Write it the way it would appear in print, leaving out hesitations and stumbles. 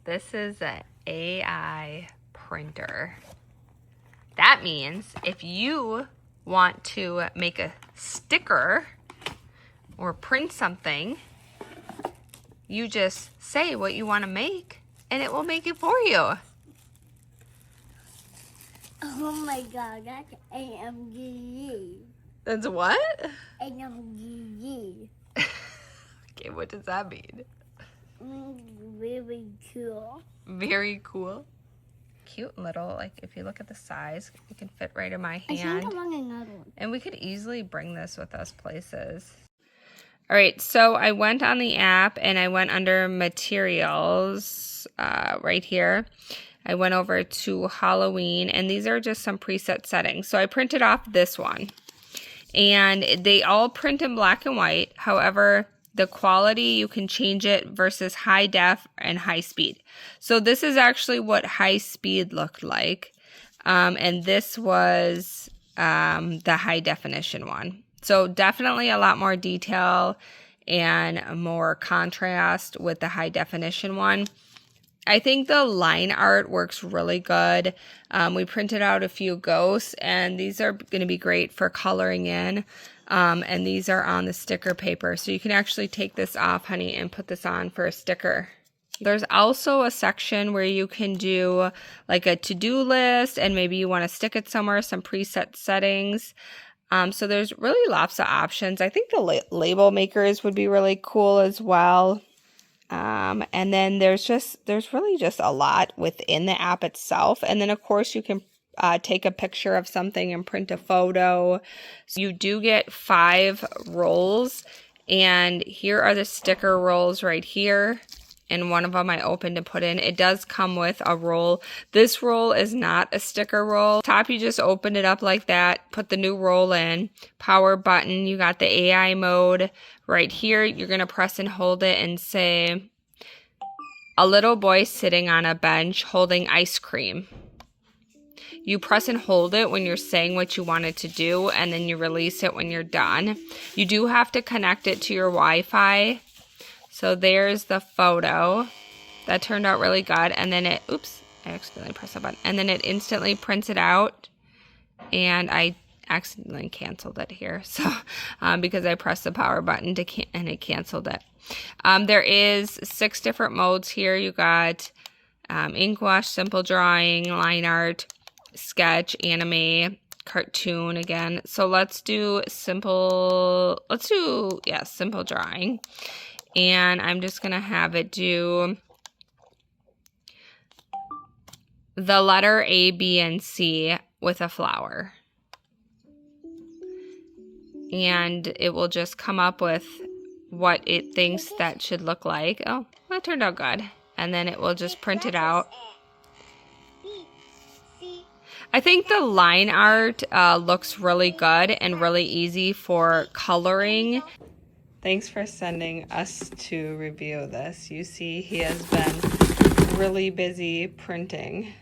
This is an AI printer. That means if you want to make a sticker or print something, you just say what you want to make and it will make it for you. Oh my god, that's AMGE. That's what? AMGE. Okay, what does that mean? Very cool. Very cool. Cute little, like if you look at the size, it can fit right in my I hand. think I want another one. And we could easily bring this with us places. All right, so I went on the app and I went under materials right here. I went over to Halloween, and these are just some preset settings. So I printed off this one, and they all print in black and white. However, the quality, you can change it versus high def and high speed. So this is actually what high speed looked like. And this was the high definition one. So definitely a lot more detail and more contrast with the high definition one. I think the line art works really good. We printed out a few ghosts, and these are going to be great for coloring in. And these are on the sticker paper. So you can actually take this off, honey, and put this on for a sticker. There's also a section where you can do like a to-do list, and maybe you want to stick it somewhere, some preset settings. So there's really lots of options. I think the label makers would be really cool as well. And then there's really just a lot within the app itself. And then of course you can take a picture of something and print a photo. So you do get 5 rolls, and here are the sticker rolls right here. And one of them I opened to put in. It does come with a roll. This roll is not a sticker roll. Top, you just open it up like that, put the new roll in, power button, you got the AI mode right here. You're gonna press and hold it and say, a little boy sitting on a bench holding ice cream. You press and hold it when you're saying what you want it to do, and then you release it when you're done. You do have to connect it to your Wi-Fi. So there's the photo. That turned out really good. And then it, oops, I accidentally pressed the button. And then it instantly prints it out. And I accidentally canceled it here. So, because I pressed the power button and it canceled it. There is 6 different modes here. You got ink wash, simple drawing, line art, sketch, anime, cartoon again. So let's do simple drawing. And I'm just going to have it do the letter A, B, and C with a flower. And it will just come up with what it thinks that should look like. Oh, that turned out good. And then it will just print it out. I think the line art looks really good and really easy for coloring. Thanks for sending us to review this. You see, he has been really busy printing.